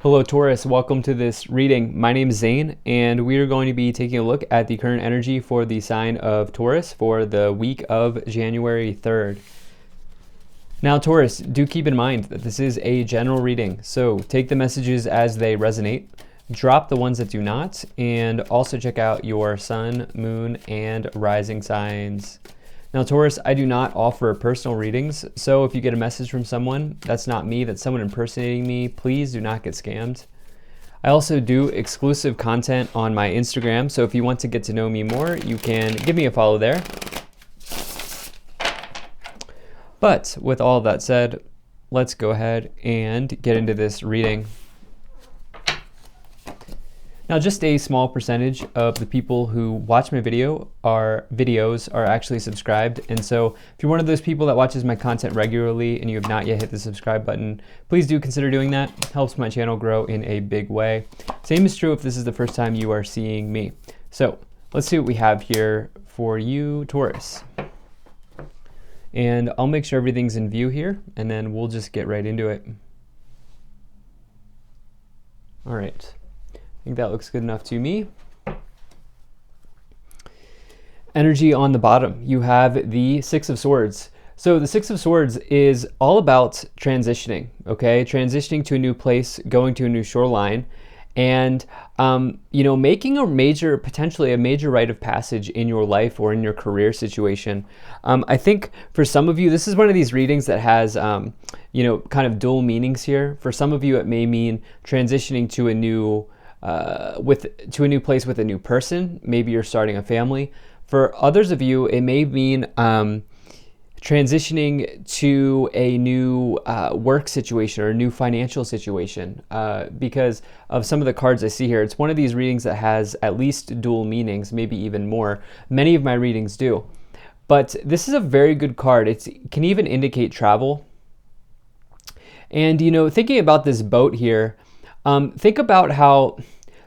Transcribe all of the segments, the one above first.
Hello Taurus, welcome to this reading. My name is Zane and we are going to be taking a look at the current energy for the sign of Taurus for the week of January 3rd. Now Taurus, do keep in mind that this is a general reading, so take the messages as they resonate, drop the ones that do not, and also check out your sun, moon, and rising signs. Now Taurus, I do not offer personal readings, so if you get a message from someone, that's not me, that's someone impersonating me, please do not get scammed. I also do exclusive content on my Instagram, so if you want to get to know me more, you can give me a follow there. But with all of that said, let's go ahead and get into this reading. Now, just a small percentage of the people who watch my videos are actually subscribed. And so if you're one of those people that watches my content regularly and you have not yet hit the subscribe button, please do consider doing that. It helps my channel grow in a big way. Same is true if this is the first time you are seeing me. So let's see what we have here for you, Taurus. And I'll make sure everything's in view here, and then we'll just get right into it. All right. I think that looks good enough to me. Energy on the bottom, you have the Six of Swords. So the Six of Swords is all about transitioning, okay? Transitioning to a new place, going to a new shoreline, and making potentially a major rite of passage in your life or in your career situation. I think for some of you, this is one of these readings that has kind of dual meanings here. For some of you, it may mean transitioning to a new place with a new person. Maybe you're starting a family. For others of you, it may mean transitioning to a new work situation or a new financial situation because of some of the cards I see here. It's one of these readings that has at least dual meanings, maybe even more. Many of my readings do. But this is a very good card. It can even indicate travel. And, thinking about this boat here, think about how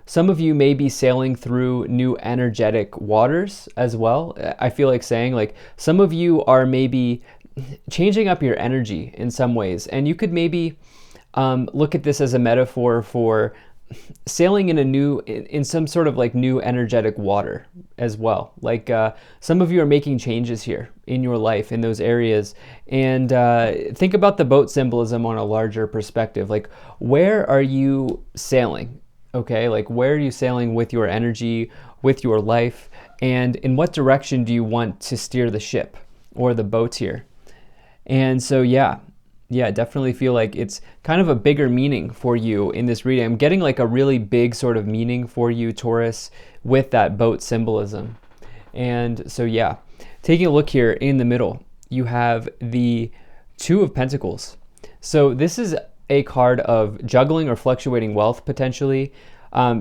some of you may be sailing through new energetic waters as well. I feel like saying, like, some of you are maybe changing up your energy in some ways. And you could maybe look at this as a metaphor for sailing in some sort of like new energetic water as well. Like some of you are making changes here in your life in those areas. And think about the boat symbolism on a larger perspective. Like, where are you sailing? Okay, like where are you sailing with your energy, with your life, and in what direction do you want to steer the ship or the boats here? And so yeah, definitely feel like it's kind of a bigger meaning for you in this reading. I'm getting like a really big sort of meaning for you, Taurus, with that boat symbolism. And so yeah, taking a look here in the middle, you have the Two of Pentacles. So this is a card of juggling or fluctuating wealth potentially,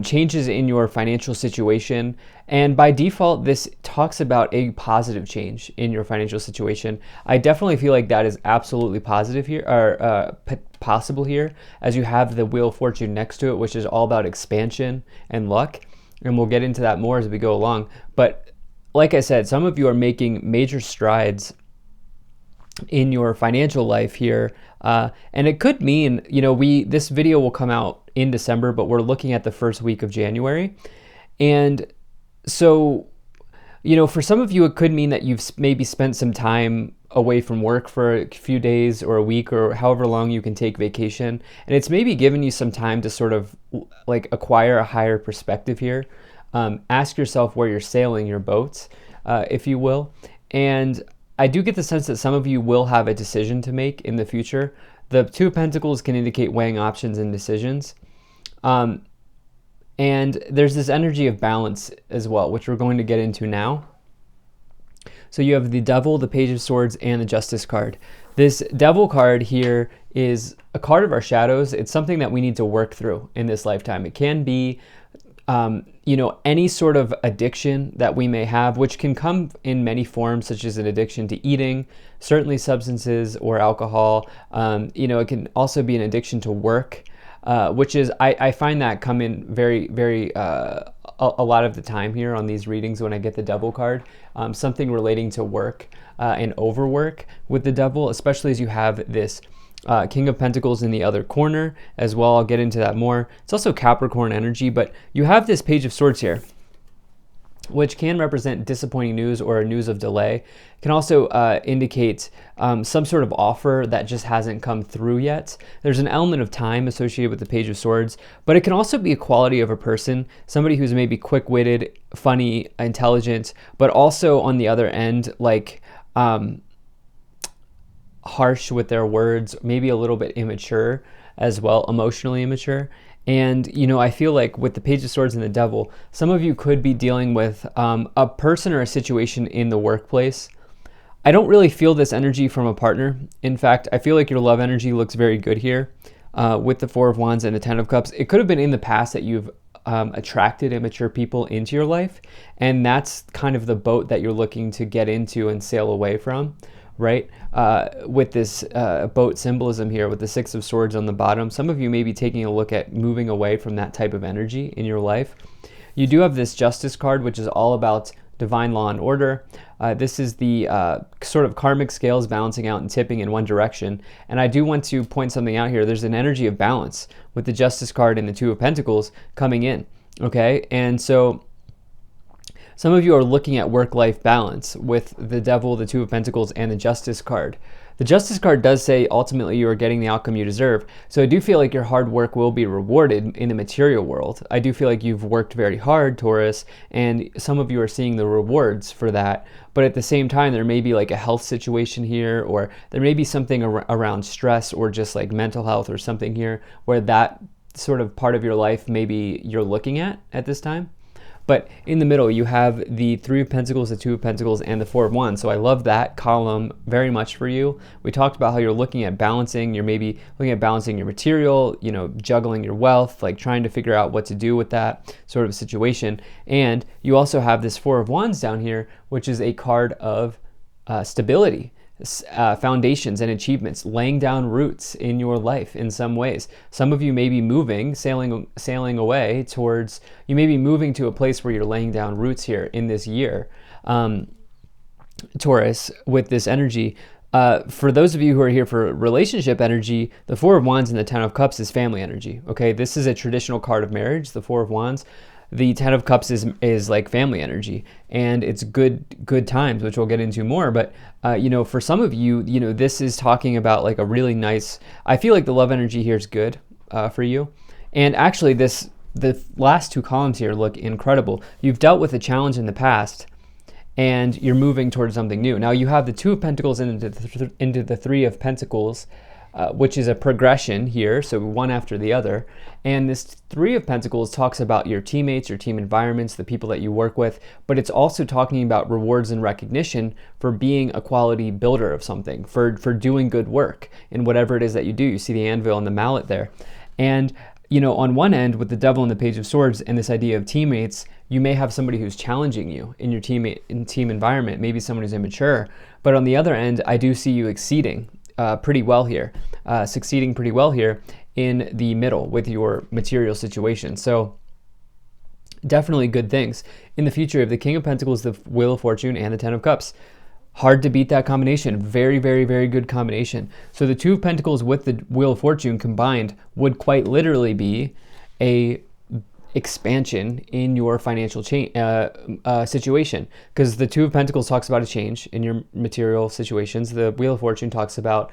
changes in your financial situation, and by default this talks about a positive change in your financial situation. I definitely feel like that is absolutely positive here, or possible here, as you have the Wheel of Fortune next to it, which is all about expansion and luck, and we'll get into that more as we go along. But like I said, some of you are making major strides in your financial life here, and it could mean, this video will come out in December, but we're looking at the first week of January. And so, for some of you, it could mean that you've maybe spent some time away from work for a few days or a week or however long you can take vacation. And it's maybe given you some time to sort of like acquire a higher perspective here. Ask yourself where you're sailing your boats, if you will. And I do get the sense that some of you will have a decision to make in the future. The Two of Pentacles can indicate weighing options and decisions. And there's this energy of balance as well, which we're going to get into now. So you have the Devil, the Page of Swords, and the Justice card. This Devil card here is a card of our shadows. It's something that we need to work through in this lifetime. It can be any sort of addiction that we may have, which can come in many forms, such as an addiction to eating, certainly substances or alcohol. It can also be an addiction to work, which is, I find that come in very, very, a lot of the time here on these readings when I get the Devil card, something relating to work and overwork with the Devil, especially as you have this King of Pentacles in the other corner as well. I'll get into that more. It's also Capricorn energy, but you have this Page of Swords here, which can represent disappointing news or a news of delay. It can also indicate some sort of offer that just hasn't come through yet. There's an element of time associated with the Page of Swords, but it can also be a quality of a person, somebody who's maybe quick-witted, funny, intelligent, but also on the other end, like harsh with their words, maybe a little bit immature as well, emotionally immature. And, you know, I feel like with the Page of Swords and the Devil, some of you could be dealing with a person or a situation in the workplace. I don't really feel this energy from a partner. In fact, I feel like your love energy looks very good here with the Four of Wands and the Ten of Cups. It could have been in the past that you've attracted immature people into your life, and that's kind of the boat that you're looking to get into and sail away from. Right? With this boat symbolism here with the Six of Swords on the bottom, some of you may be taking a look at moving away from that type of energy in your life. You do have this Justice card, which is all about divine law and order. This is the sort of karmic scales balancing out and tipping in one direction. And I do want to point something out here. There's an energy of balance with the Justice card and the Two of Pentacles coming in. Okay? And so some of you are looking at work-life balance with the Devil, the Two of Pentacles, and the Justice card. The Justice card does say ultimately you are getting the outcome you deserve. So I do feel like your hard work will be rewarded in the material world. I do feel like you've worked very hard, Taurus, and some of you are seeing the rewards for that. But at the same time, there may be like a health situation here, or there may be something around stress or just like mental health or something here where that sort of part of your life maybe you're looking at this time. But in the middle, you have the Three of Pentacles, the Two of Pentacles, and the Four of Wands. So I love that column very much for you. We talked about how you're looking at balancing. You're maybe looking at balancing your material, you know, juggling your wealth, like trying to figure out what to do with that sort of situation. And you also have this Four of Wands down here, which is a card of stability. Foundations and achievements, laying down roots in your life in some ways. Some of you may be moving, sailing away towards, you may be moving to a place where you're laying down roots here in this year. Taurus, with this energy. For those of you who are here for relationship energy, the Four of Wands and the Ten of Cups is family energy. Okay, this is a traditional card of marriage, the Four of Wands. The Ten of Cups is like family energy, and it's good times, which we'll get into more. But you know, for some of you, you know, this is talking about like a really nice. I feel like the love energy here is good for you, and actually, the last two columns here look incredible. You've dealt with a challenge in the past, and you're moving towards something new. Now you have the Two of Pentacles into the Three of Pentacles. Which is a progression here, so one after the other. And this Three of Pentacles talks about your teammates, your team environments, the people that you work with, but it's also talking about rewards and recognition for being a quality builder of something, for doing good work in whatever it is that you do. You see the anvil and the mallet there. And you know, on one end with the Devil and the Page of Swords and this idea of teammates, you may have somebody who's challenging you in your team environment, maybe someone who's immature. But on the other end, I do see you exceeding pretty well here, succeeding pretty well here in the middle with your material situation. So definitely good things. In the future, of the King of Pentacles, the Wheel of Fortune, and the Ten of Cups. Hard to beat that combination. Very, very, very good combination. So the Two of Pentacles with the Wheel of Fortune combined would quite literally be a expansion in your financial situation, because the Two of Pentacles talks about a change in your material situations. The Wheel of Fortune talks about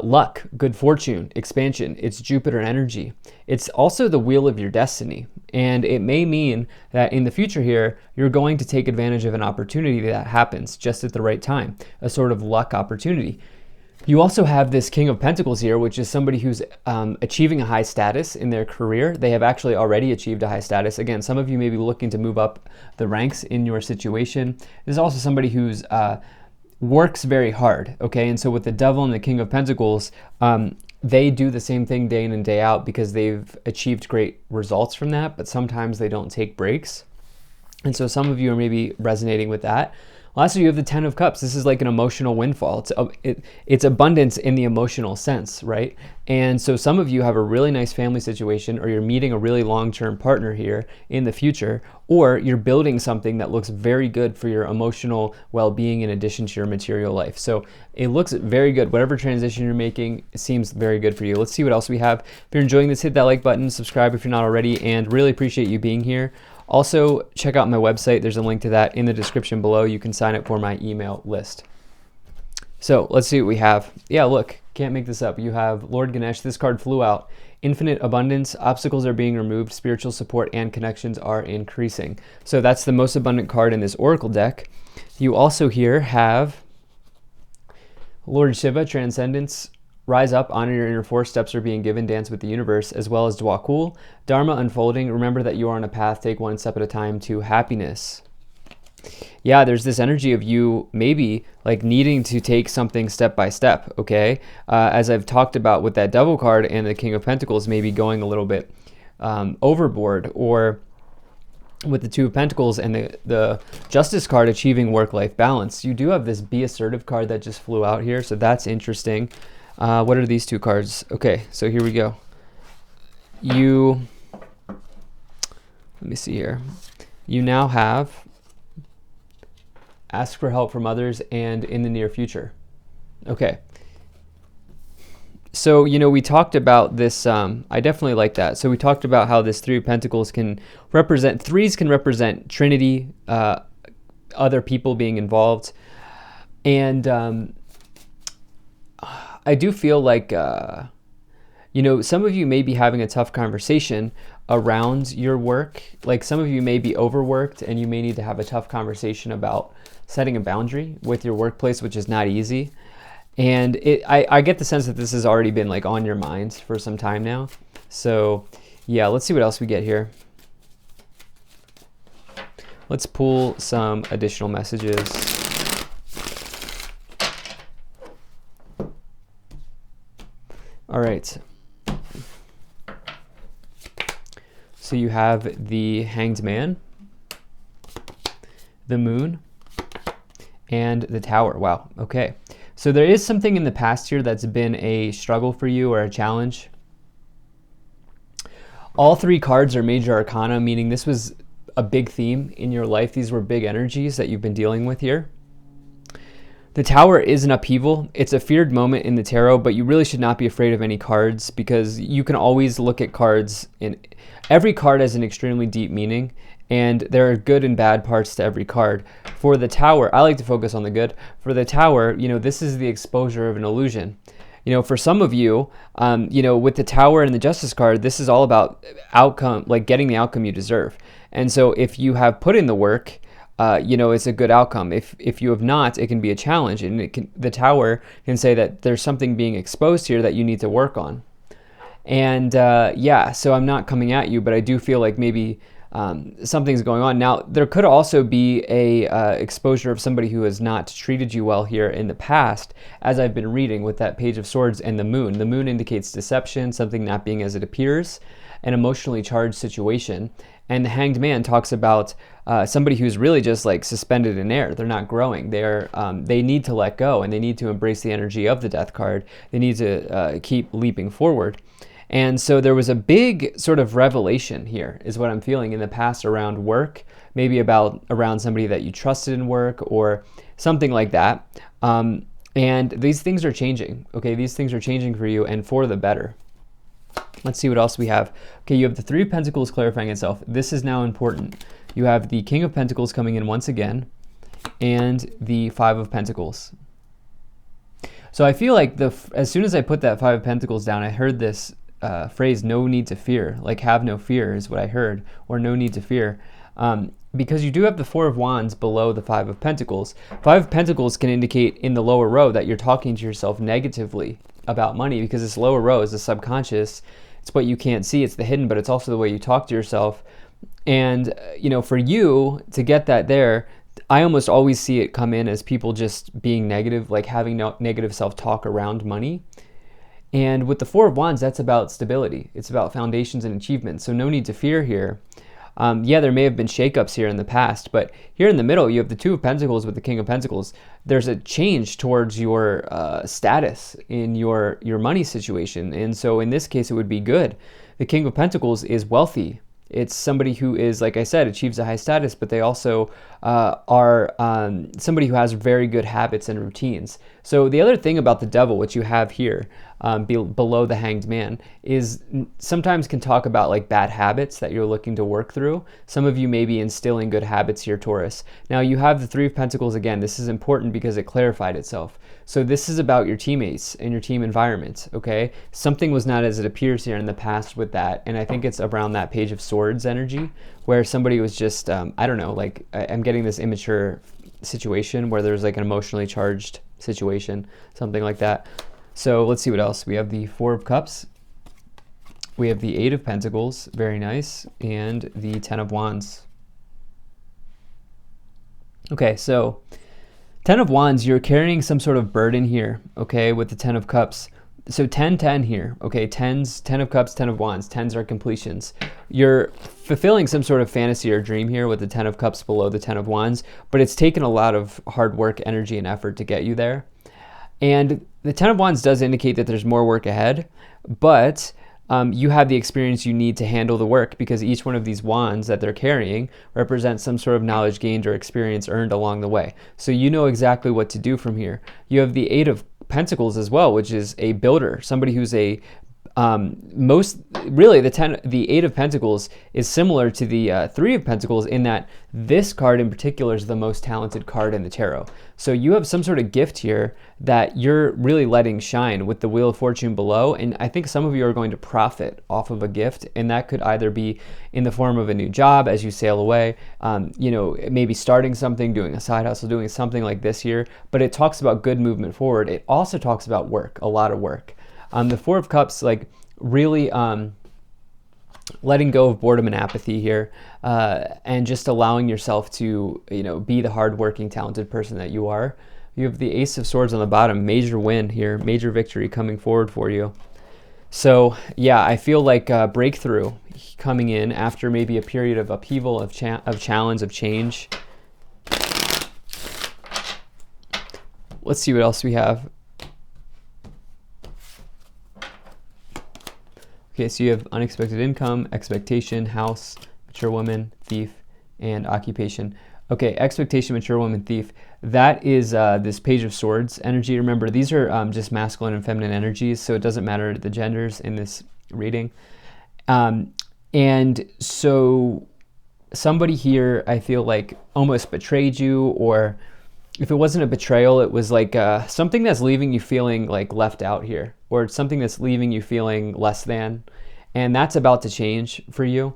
luck, good fortune, expansion. It's Jupiter energy. It's also the wheel of your destiny, and it may mean that in the future here you're going to take advantage of an opportunity that happens just at the right time, a sort of luck opportunity. You also have this King of Pentacles here, which is somebody who's achieving a high status in their career. They have actually already achieved a high status. Again, some of you may be looking to move up the ranks in your situation. There's also somebody who's works very hard, okay? And so with the Devil and the King of Pentacles, they do the same thing day in and day out because they've achieved great results from that, but sometimes they don't take breaks. And so some of you are maybe resonating with that. Lastly, you have the Ten of Cups. This is like an emotional windfall. It's abundance in the emotional sense, right? And so some of you have a really nice family situation, or you're meeting a really long-term partner here in the future, or you're building something that looks very good for your emotional well-being in addition to your material life. So it looks very good. Whatever transition you're making, it seems very good for you. Let's see what else we have. If you're enjoying this, hit that like button, subscribe if you're not already, and really appreciate you being here. Also, check out my website. There's a link to that in the description below. You can sign up for my email list. So let's see what we have. Yeah, look, can't make this up. You have Lord Ganesh. This card flew out. Infinite abundance, obstacles are being removed, spiritual support and connections are increasing. So that's the most abundant card in this Oracle deck. You also here have Lord Shiva, transcendence, rise up, honor your inner force, steps are being given, dance with the universe, as well as Dwakul, Dharma unfolding, remember that you are on a path, take one step at a time to happiness. Yeah, there's this energy of you maybe like needing to take something step by step, okay? As I've talked about with that Devil card and the King of Pentacles, maybe going a little bit overboard, or with the Two of Pentacles and the Justice card, achieving work-life balance. You do have this Be Assertive card that just flew out here, so that's interesting. What are these two cards? Okay, so here we go. Let me see here. You now have ask for help from others and in the near future. Okay. So, you know, we talked about this, I definitely like that. So we talked about how this Three of Pentacles can represent, threes can represent Trinity, other people being involved. And I do feel like, you know, some of you may be having a tough conversation around your work. Like some of you may be overworked and you may need to have a tough conversation about setting a boundary with your workplace, which is not easy. And I get the sense that this has already been like on your mind for some time now. So yeah, let's see what else we get here. Let's pull some additional messages. All right. So you have the Hanged Man, the Moon, and the Tower. Wow, okay. So there is something in the past here that's been a struggle for you or a challenge. All three cards are major arcana, meaning this was a big theme in your life. These were big energies that you've been dealing with here. The Tower is an upheaval. It's a feared moment in the tarot, but you really should not be afraid of any cards, because you can always look at cards, and every card has an extremely deep meaning, and there are good and bad parts to every card. For the Tower, I like to focus on the good. For the Tower, you know, this is the exposure of an illusion. You know, for some of you, you know, with the Tower and the Justice card, this is all about outcome, like getting the outcome you deserve. And so if you have put in the work, you know, it's a good outcome. If you have not, it can be a challenge, and the Tower can say that there's something being exposed here that you need to work on. And yeah, so I'm not coming at you, but I do feel like maybe something's going on. Now, there could also be a exposure of somebody who has not treated you well here in the past, as I've been reading with that Page of Swords and the Moon. The Moon indicates deception, something not being as it appears, an emotionally charged situation. And the Hanged Man talks about somebody who's really just like suspended in air. They're not growing. They need to let go, and they need to embrace the energy of the Death card. They need to keep leaping forward. And so there was a big sort of revelation here, is what I'm feeling, in the past around work, maybe around somebody that you trusted in work or something like that. And these things are changing, okay? These things are changing for you, and for the better. Let's see what else we have. Okay, you have the Three of Pentacles clarifying itself. This is now important. You have the King of Pentacles coming in once again, and the Five of Pentacles. So I feel like as soon as I put that Five of Pentacles down, I heard this phrase, no need to fear, like have no fear is what I heard, or no need to fear. Because you do have the Four of Wands below the Five of Pentacles. Five of Pentacles can indicate in the lower row that you're talking to yourself negatively about money, because this lower row is the subconscious. It's what you can't see, it's the hidden, but it's also the way you talk to yourself. And, you know, for you to get that there, I almost always see it come in as people just being negative, like having negative self-talk around money. And with the Four of Wands, that's about stability. It's about foundations and achievements. So no need to fear here. Yeah, there may have been shakeups here in the past, but here in the middle, you have the Two of Pentacles with the King of Pentacles. There's a change towards your status in your money situation. And so in this case, it would be good. The King of Pentacles is wealthy. It's somebody who is, like I said, achieves a high status, but they also are somebody who has very good habits and routines. So the other thing about the Devil, which you have here below the Hanged Man, is sometimes can talk about like bad habits that you're looking to work through. Some of you may be instilling good habits here, Taurus. Now you have the Three of Pentacles again. This is important because it clarified itself. So this is about your teammates and your team environment, okay? Something was not as it appears here in the past with that, and I think it's around that Page of Swords energy, where somebody was just, I don't know, like I'm getting this immature situation where there's like an emotionally charged situation, something like that. So let's see what else. We have the Four of Cups. We have the Eight of Pentacles, very nice, and the Ten of Wands. Okay, so Ten of Wands, you're carrying some sort of burden here, okay, with the Ten of Cups. So 10-10 here, okay, tens, 10 of Cups, 10 of Wands, tens are completions. You're fulfilling some sort of fantasy or dream here with the 10 of Cups below the 10 of Wands, but it's taken a lot of hard work, energy, and effort to get you there. And the 10 of Wands does indicate that there's more work ahead, but you have the experience you need to handle the work, because each one of these wands that they're carrying represents some sort of knowledge gained or experience earned along the way. So you know exactly what to do from here. You have the Eight of Pentacles as well, which is a builder, somebody who's a the Eight of Pentacles is similar to the Three of Pentacles in that this card in particular is the most talented card in the tarot. So you have some sort of gift here that you're really letting shine with the Wheel of Fortune below, and I think some of you are going to profit off of a gift, and that could either be in the form of a new job as you sail away, you know, maybe starting something, doing a side hustle, doing something like this here, but it talks about good movement forward. It also talks about work, a lot of work. The Four of Cups, like really letting go of boredom and apathy here, and just allowing yourself to, you know, be the hardworking, talented person that you are. You have the Ace of Swords on the bottom, major win here, major victory coming forward for you. So yeah, I feel like breakthrough coming in after maybe a period of upheaval, of challenge, of change. Let's see what else we have. Okay, so you have unexpected income, expectation, house, mature woman, thief, and occupation. Okay, expectation, mature woman, thief. That is this Page of Swords energy. Remember, these are just masculine and feminine energies, so it doesn't matter the genders in this reading. And so somebody here, I feel like, almost betrayed you, or if it wasn't a betrayal, it was like something that's leaving you feeling like left out here, or something that's leaving you feeling less than, and that's about to change for you.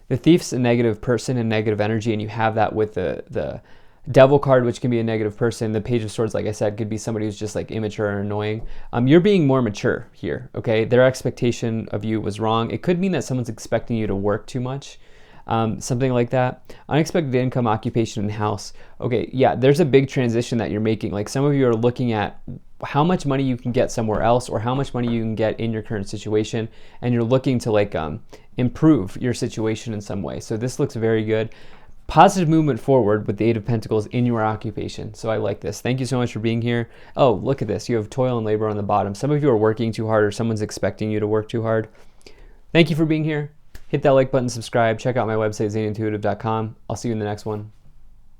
The Thief's a negative person and negative energy, and you have that with the Devil card, which can be a negative person. The Page of Swords, like I said, could be somebody who's just like immature or annoying. You're being more mature here, okay? Their expectation of you was wrong. It could mean that someone's expecting you to work too much. Something like that. Unexpected income, occupation, and house. Okay, yeah, there's a big transition that you're making. Like some of you are looking at how much money you can get somewhere else, or how much money you can get in your current situation, and you're looking to like improve your situation in some way. So this looks very good. Positive movement forward with the Eight of Pentacles in your occupation. So I like this. Thank you so much for being here. Oh, look at this. You have toil and labor on the bottom. Some of you are working too hard, or someone's expecting you to work too hard. Thank you for being here. Hit that like button, subscribe, check out my website, zanintuitive.com. I'll see you in the next one.